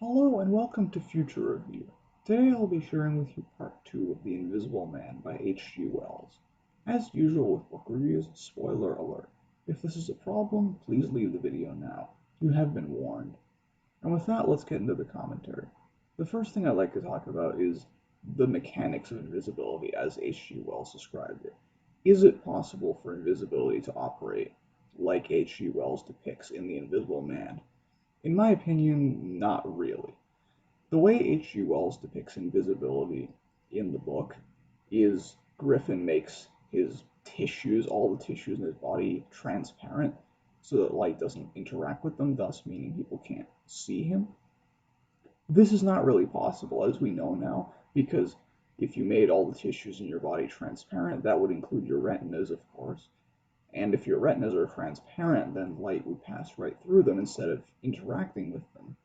Hello and welcome to Future Review. Today I'll be sharing with you part 2 of The Invisible Man by H.G. Wells. As usual with book reviews, spoiler alert. If this is a problem, please leave the video now. You have been warned. And with that, let's get into the commentary. The first thing I'd like to talk about is the mechanics of invisibility as H.G. Wells described it. Is it possible for invisibility to operate like H.G. Wells depicts in The Invisible Man? In my opinion, not really. The way H.G. Wells depicts invisibility in the book is Griffin makes his tissues, all the tissues in his body, transparent so that light doesn't interact with them, thus meaning people can't see him. This is not really possible, as we know now, because if you made all the tissues in your body transparent, that would include your retinas, of course. And if your retinas are transparent, then light would pass right through them instead of interacting with them.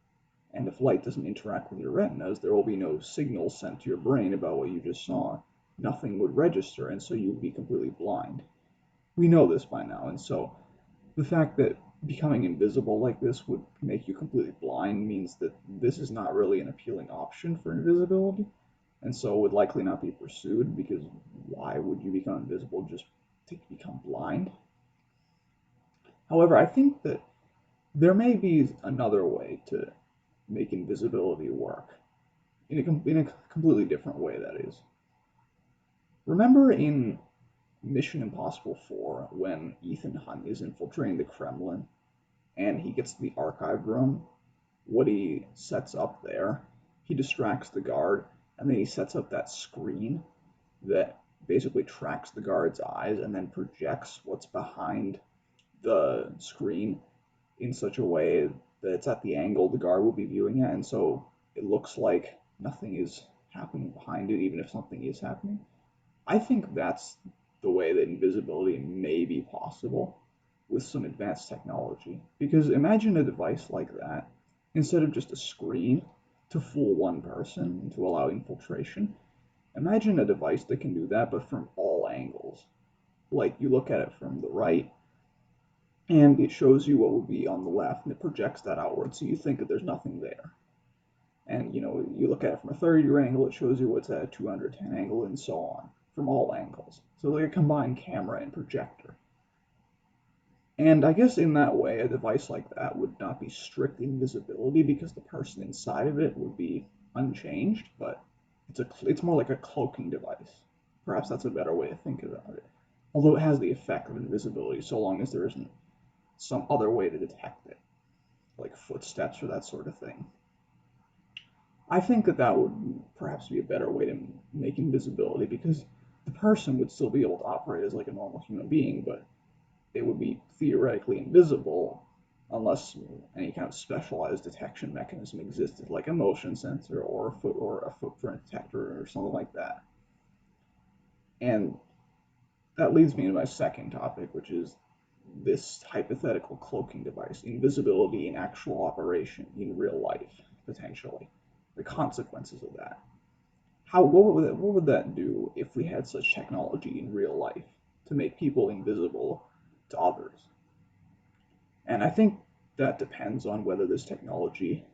And if light doesn't interact with your retinas, there will be no signal sent to your brain about what you just saw. Nothing would register, and so you would be completely blind. We know this by now, and so the fact that becoming invisible like this would make you completely blind means that this is not really an appealing option for invisibility, and so would likely not be pursued, because why would you become invisible just to become blind? However, I think that there may be another way to make invisibility work, in a completely different way, that is. Remember in Mission Impossible 4 when Ethan Hunt is infiltrating the Kremlin and he gets to the archive room? What he sets up there, he distracts the guard, and then he sets up that screen that basically tracks the guard's eyes and then projects what's behind the screen in such a way that it's at the angle the guard will be viewing at, and so it looks like nothing is happening behind it, even if something is happening. I think that's the way that invisibility may be possible with some advanced technology. Because imagine a device like that, instead of just a screen to fool one person and to allow infiltration, imagine a device that can do that, but from all angles. Like, you look at it from the right, and it shows you what would be on the left, and it projects that outward, so you think that there's nothing there. And you look at it from a 30-degree angle, it shows you what's at a 210 angle, and so on, from all angles. So like a combined camera and projector. And I guess in that way, a device like that would not be strict invisibility because the person inside of it would be unchanged, but it's more like a cloaking device. Perhaps that's a better way to think about it. Although it has the effect of invisibility so long as there isn't some other way to detect it, like footsteps or that sort of thing. I think that would perhaps be a better way to make invisibility, because the person would still be able to operate as like a normal human being, but it would be theoretically invisible unless any kind of specialized detection mechanism existed, like a motion sensor or a footprint detector or something like that. And that leads me to my second topic, which is this hypothetical cloaking device, invisibility in actual operation in real life, potentially. The consequences of that. What would that do if we had such technology in real life to make people invisible to others? And I think that depends on whether this technology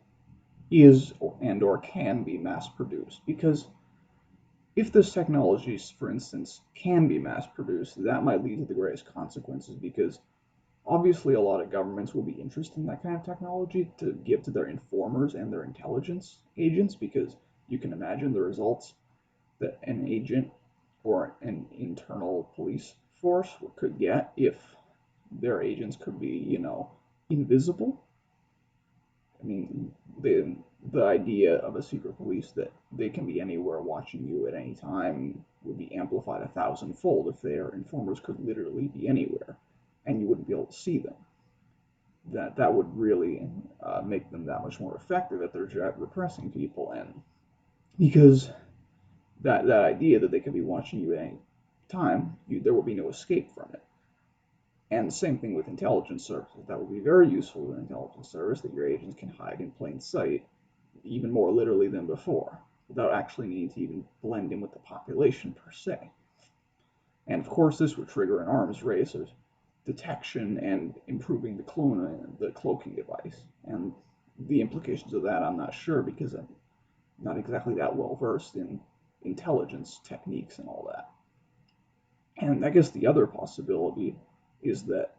is or can be mass produced, because if this technology, for instance, can be mass produced, that might lead to the greatest consequences, because obviously a lot of governments will be interested in that kind of technology to give to their informers and their intelligence agents, because you can imagine the results that an agent or an internal police force could get if their agents could be, invisible. I mean, the idea of a secret police that they can be anywhere watching you at any time would be amplified 1,000-fold if their informers could literally be anywhere and you wouldn't be able to see them. That would really make them that much more effective at their job repressing people, and because that idea that they could be watching you at any time, there will be no escape from it. And the same thing with intelligence services. That would be very useful to an intelligence service, that your agents can hide in plain sight, even more literally than before, without actually needing to even blend in with the population per se. And of course, this would trigger an arms race of detection and improving the cloaking device. And the implications of that, I'm not sure because I'm not exactly that well versed in intelligence techniques and all that. And I guess the other possibility is that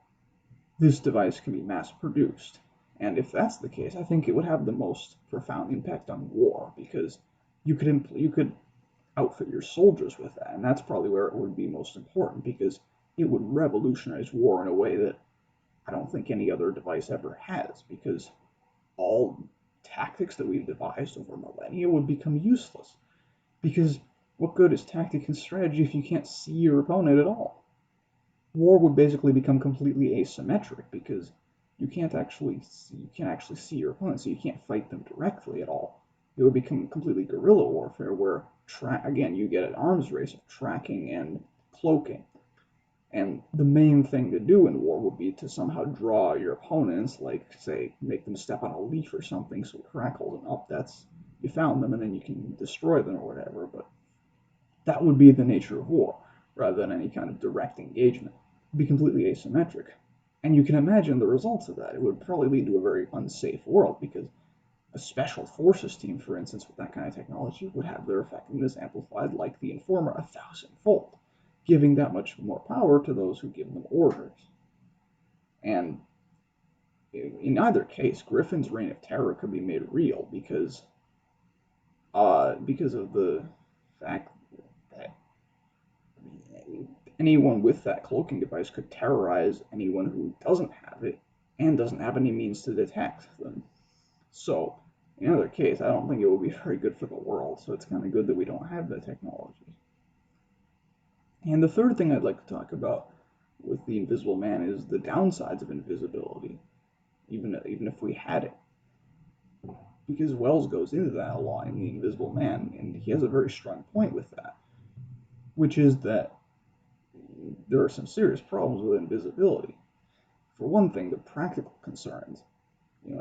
this device can be mass produced. And if that's the case, I think it would have the most profound impact on war because you could outfit your soldiers with that, and that's probably where it would be most important because it would revolutionize war in a way that I don't think any other device ever has because all tactics that we've devised over millennia would become useless because what good is tactic and strategy if you can't see your opponent at all? War would basically become completely asymmetric because you can't actually see your opponent, so you can't fight them directly at all. It would become completely guerrilla warfare, where again you get an arms race of tracking and cloaking. And the main thing to do in war would be to somehow draw your opponents, like say make them step on a leaf or something, so it crackles them up. That's you found them, and then you can destroy them or whatever. But that would be the nature of war, rather than any kind of direct engagement. It would be completely asymmetric. And you can imagine the results of that. It would probably lead to a very unsafe world because a special forces team, for instance, with that kind of technology, would have their effectiveness amplified like the Informer 1,000-fold, giving that much more power to those who give them orders. And in either case, Griffin's reign of terror could be made real because of the fact that anyone with that cloaking device could terrorize anyone who doesn't have it and doesn't have any means to detect them. So, in either case, I don't think it would be very good for the world, so it's kind of good that we don't have that technology. And the third thing I'd like to talk about with the Invisible Man is the downsides of invisibility, even if we had it. Because Wells goes into that a lot in The Invisible Man, and he has a very strong point with that, which is that there are some serious problems with invisibility. For one thing, the practical concerns.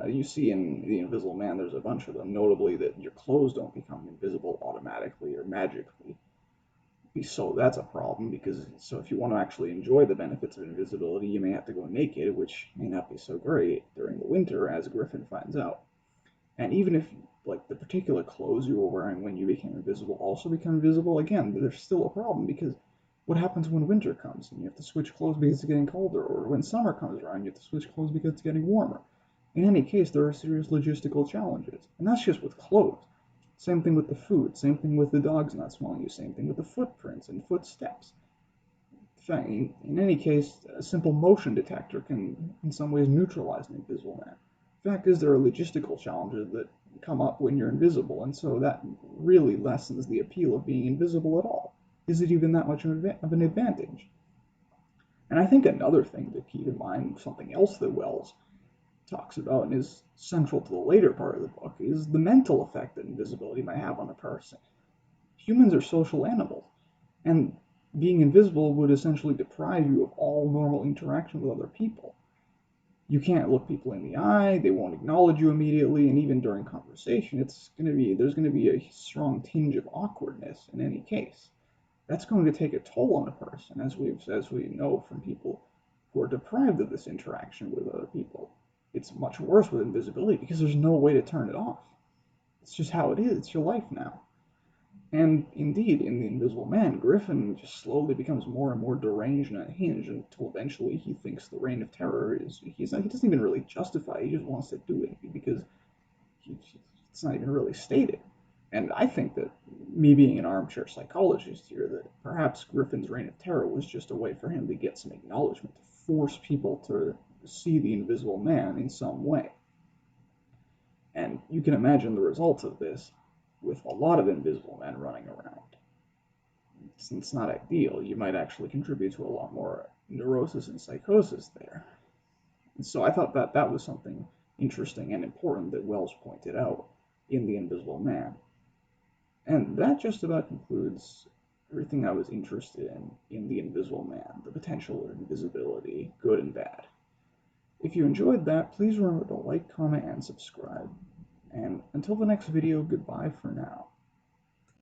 You see in The Invisible Man, there's a bunch of them, notably that your clothes don't become invisible automatically or magically. So that's a problem because if you want to actually enjoy the benefits of invisibility, you may have to go naked, which may not be so great during the winter, as Griffin finds out. And even if like the particular clothes you were wearing when you became invisible also become invisible, again, there's still a problem because what happens when winter comes and you have to switch clothes because it's getting colder, or when summer comes around you have to switch clothes because it's getting warmer? In any case, there are serious logistical challenges, and that's just with clothes. Same thing with the food, same thing with the dogs not smelling you, same thing with the footprints and footsteps. In any case, a simple motion detector can in some ways neutralize an invisible man. The fact is, there are logistical challenges that come up when you're invisible, and so that really lessens the appeal of being invisible at all. Is it even that much of an advantage? And I think another thing to keep in mind, something else that Wells talks about and is central to the later part of the book, is the mental effect that invisibility might have on a person. Humans are social animals, and being invisible would essentially deprive you of all normal interaction with other people. You can't look people in the eye, they won't acknowledge you immediately, and even during conversation, there's going to be a strong tinge of awkwardness in any case. That's going to take a toll on a person, as we know from people who are deprived of this interaction with other people. It's much worse with invisibility because there's no way to turn it off. It's just how it is. It's your life now. And indeed, in The Invisible Man, Griffin just slowly becomes more and more deranged and unhinged until eventually he thinks the reign of terror he doesn't even really justify it, he just wants to do it because it's not even really stated. And I think that, me being an armchair psychologist here, that perhaps Griffin's reign of terror was just a way for him to get some acknowledgement, to force people to see the Invisible Man in some way. And you can imagine the results of this with a lot of invisible men running around. It's not ideal. You might actually contribute to a lot more neurosis and psychosis there. And so I thought that that was something interesting and important that Wells pointed out in The Invisible Man. And that just about concludes everything I was interested in The Invisible Man, the potential of invisibility, good and bad. If you enjoyed that, please remember to like, comment, and subscribe. And until the next video, goodbye for now.